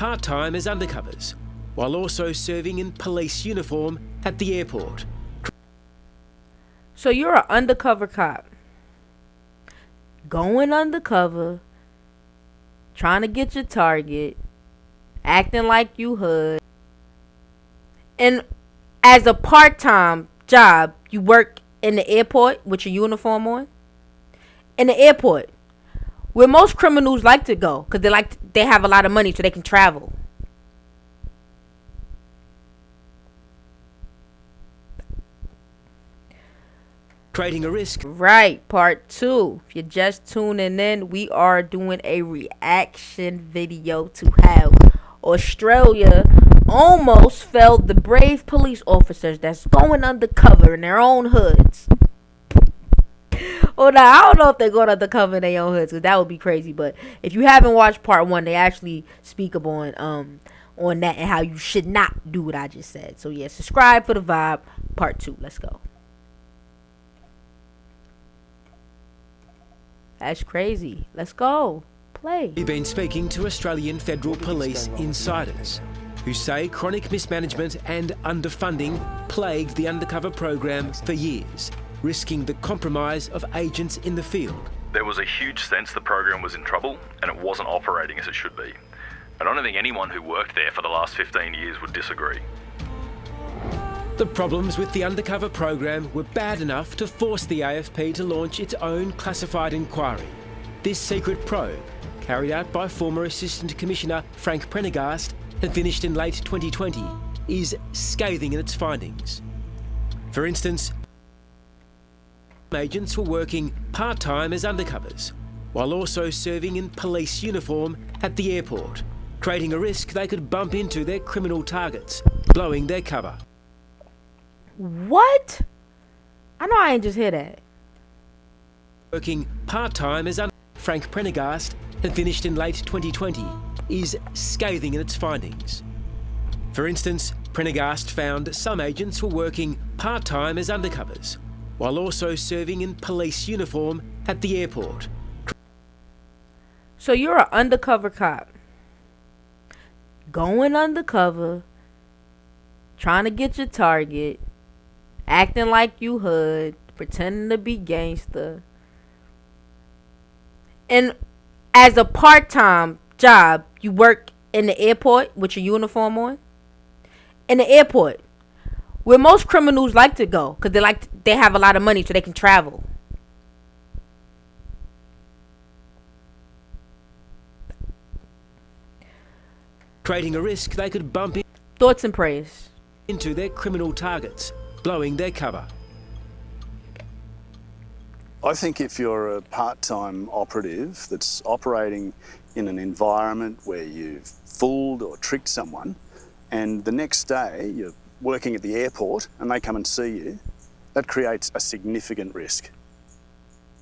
part-time as undercovers, while also serving in police uniform at the airport. So you're an undercover cop, going undercover, trying to get your target, acting like you hood, and as a part-time job, you work in the airport with your uniform on. In the airport, where most criminals like to go, because they have a lot of money so they can travel. Creating a risk. Right, part 2. If you're just tuning in, we are doing a reaction video to how Australia almost failed the brave police officers that's going undercover in their own hoods. Well, now, I don't know if they're going undercover in their own hoods, because that would be crazy. But if you haven't watched part 1, they actually speak up on that and how you should not do what I just said. So, yeah, subscribe for the vibe. Part 2. Let's go. That's crazy. Let's go. Play. We've been speaking to Australian Federal Police insiders who say chronic mismanagement and underfunding plagued the undercover program for years, risking the compromise of agents in the field. There was a huge sense the program was in trouble and it wasn't operating as it should be. I don't think anyone who worked there for the last 15 years would disagree. The problems with the undercover program were bad enough to force the AFP to launch its own classified inquiry. This secret probe, carried out by former Assistant Commissioner Frank Prendergast and finished in late 2020, is scathing in its findings. For instance, agents were working part-time as undercovers, while also serving in police uniform at the airport, creating a risk they could bump into their criminal targets, blowing their cover. What? I know I ain't just hear that. Working part-time as Frank Prendergast and finished in late 2020, is scathing in its findings. For instance, Prendergast found some agents were working part-time as undercovers, while also serving in police uniform at the airport. So you're an undercover cop, going undercover, trying to get your target, acting like you hood, pretending to be gangster. And as a part-time job, you work in the airport with your uniform on. In the airport, where most criminals like to go, because they have a lot of money so they can travel. Creating a risk they could bump Thoughts and prayers into their criminal targets, blowing their cover. I think if you're a part-time operative that's operating in an environment where you've fooled or tricked someone, and the next day you're working at the airport and they come and see you, that creates a significant risk.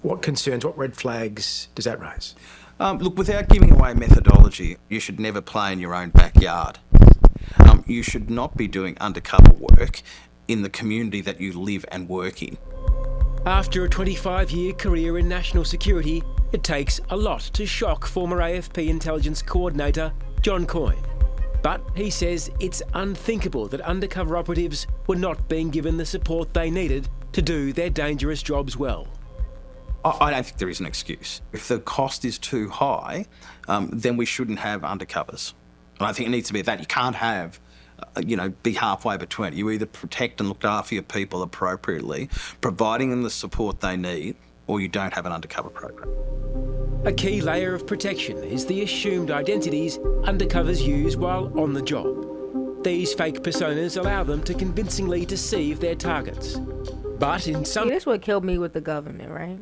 What concerns, what red flags does that raise? Look, without giving away methodology, you should never play in your own backyard. You should not be doing undercover work in the community that you live and work in. After a 25-year career in national security, it takes a lot to shock former AFP intelligence coordinator John Coyne. But he says it's unthinkable that undercover operatives were not being given the support they needed to do their dangerous jobs well. I don't think there is an excuse. If the cost is too high, then we shouldn't have undercovers. And I think it needs to be that. You can't have, be halfway between. You either protect and look after your people appropriately, providing them the support they need, or you don't have an undercover program. A key layer of protection is the assumed identities undercovers use while on the job. These fake personas allow them to convincingly deceive their targets. But in some... See, that's what killed me with the government, right?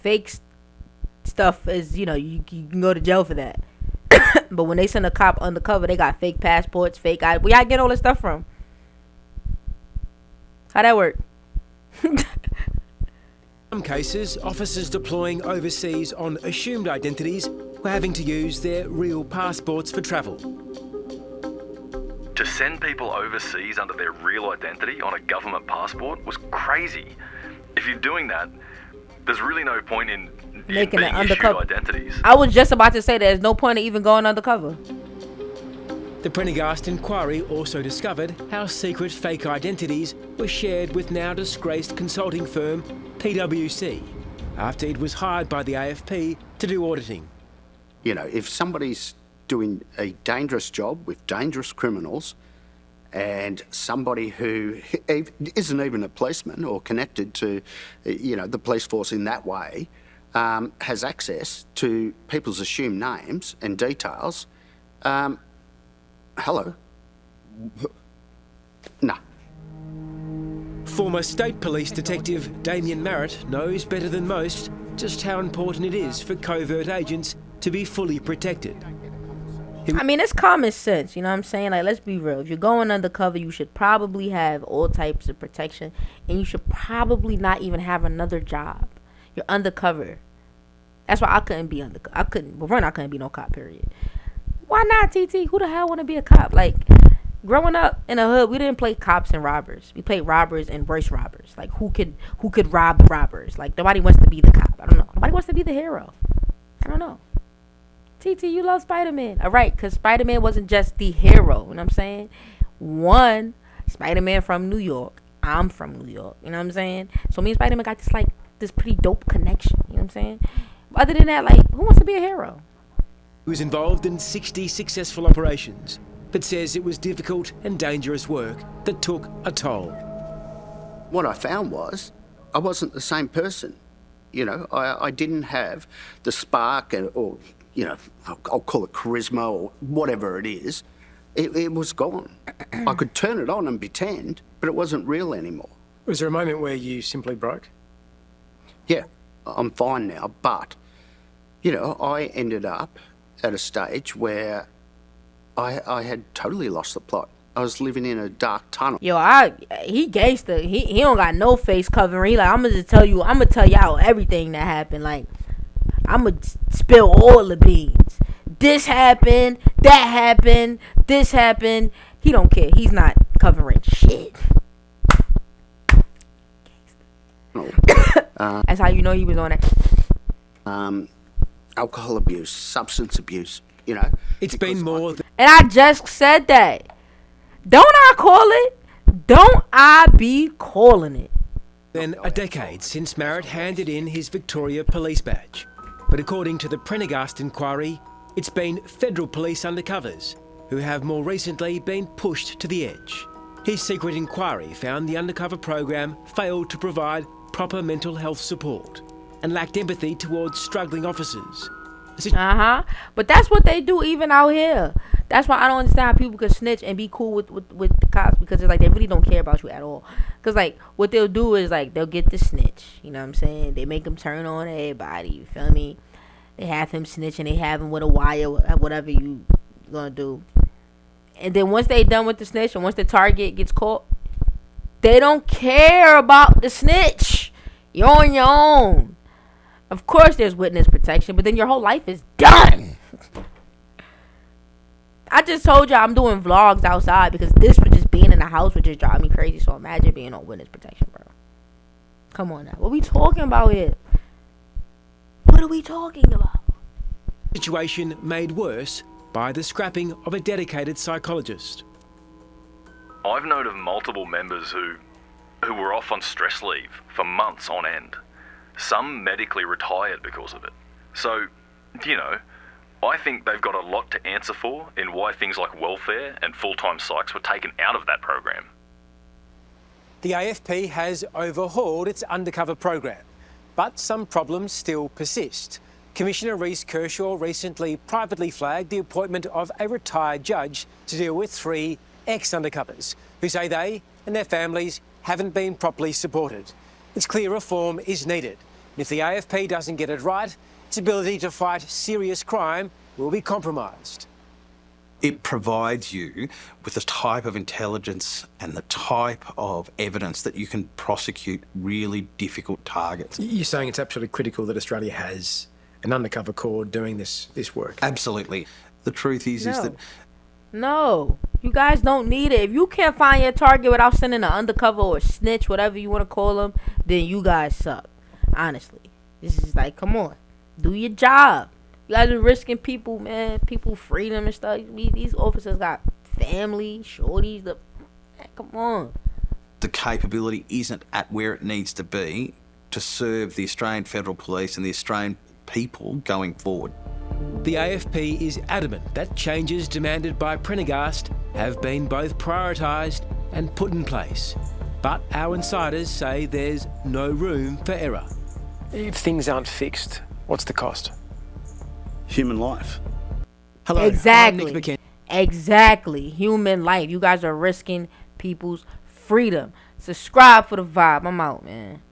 Fake stuff is, you can go to jail for that. But when they send a cop undercover, they got fake passports, fake ID. Where y'all get all this stuff from? How'd that work? In some cases, officers deploying overseas on assumed identities were having to use their real passports for travel. To send people overseas under their real identity on a government passport was crazy. If you're doing that, there's really no point in making being an undercover identities. I was just about to say there's no point in even going undercover. The Prendergast inquiry also discovered how secret fake identities were shared with now disgraced consulting firm PwC after it was hired by the AFP to do auditing. You know, if somebody's doing a dangerous job with dangerous criminals and somebody who isn't even a policeman or connected to, you know, the police force in that way, has access to people's assumed names and details, hello? Nah. Former State Police Detective Damien Marrett knows better than most just how important it is for covert agents to be fully protected. I mean, it's common sense, you know what I'm saying? Like, let's be real. If you're going undercover, you should probably have all types of protection, and you should probably not even have another job. You're undercover. That's why I couldn't be undercover. I couldn't be no cop, period. Why not, TT? Who the hell want to be a cop? Like, growing up in the hood, we didn't play cops and robbers. We played robbers and brace robbers. Like, who could rob the robbers? Like, nobody wants to be the cop. I don't know. Nobody wants to be the hero. I don't know. TT, you love Spider-Man. All right, because Spider-Man wasn't just the hero. You know what I'm saying? One, Spider-Man from New York. I'm from New York. You know what I'm saying? So me and Spider-Man got this pretty dope connection. You know what I'm saying? Other than that, like, who wants to be a hero? He was involved in 60 successful operations, but says it was difficult and dangerous work that took a toll. What I found was I wasn't the same person. You know, I didn't have the spark or, you know, I'll call it charisma or whatever it is. It was gone. I could turn it on and pretend, but it wasn't real anymore. Was there a moment where you simply broke? Yeah, I'm fine now, but, you know, I ended up at a stage where I had totally lost the plot. I was living in a dark tunnel. Yo, he gangster. He don't got no face covering. He like, I'm gonna tell y'all everything that happened. Like, I'm gonna spill all the beans. This happened, that happened, this happened. He don't care. He's not covering shit. That's how you know he was on that. Alcohol abuse, substance abuse, you know. It's been more than... And I just said that. Don't I call it? Don't I be calling it? than a decade since Marrett handed in his Victoria Police badge. But according to the Prendergast inquiry, it's been federal police undercovers who have more recently been pushed to the edge. His secret inquiry found the undercover program failed to provide proper mental health support and lacked empathy towards struggling officers. But that's what they do even out here. That's why I don't understand how people can snitch and be cool with the cops, because it's like they really don't care about you at all. Because like what they'll do is like they'll get the snitch, you know what I'm saying? They make him turn on everybody, you feel me? They have him snitch and they have him with a wire, whatever you gonna do. And then once they done with the snitch and once the target gets caught, they don't care about the snitch. You're on your own. Of course there's witness protection, but then your whole life is done. I just told y'all I'm doing vlogs outside because this for just being in the house would just drive me crazy. So imagine being on witness protection, bro. Come on now. What we talking about here? What are we talking about? Situation made worse by the scrapping of a dedicated psychologist. I've known of multiple members who were off on stress leave for months on end. Some medically retired because of it. So, you know, I think they've got a lot to answer for in why things like welfare and full-time psychs were taken out of that program. The AFP has overhauled its undercover program, but some problems still persist. Commissioner Reece Kershaw recently privately flagged the appointment of a retired judge to deal with 3 ex-undercovers who say they and their families haven't been properly supported. It's clear reform is needed. If the AFP doesn't get it right, its ability to fight serious crime will be compromised. It provides you with the type of intelligence and the type of evidence that you can prosecute really difficult targets. You're saying it's absolutely critical that Australia has an undercover corps doing this work? Absolutely. The truth is that... No, you guys don't need it. If you can't find your target without sending an undercover or a snitch, whatever you want to call them, then you guys suck. Honestly. This is like, come on. Do your job. You guys are risking people, man. People freedom and stuff. These officers got family, shorties. Man, come on. The capability isn't at where it needs to be to serve the Australian Federal Police and the Australian people going forward. The AFP is adamant that changes demanded by Prendergast have been both prioritised and put in place. But our insiders say there's no room for error. If things aren't fixed, what's the cost? Human life. Hello, I'm Nick Exactly. McKenzie. Exactly. Human life. You guys are risking people's freedom. Subscribe for the vibe. I'm out, man.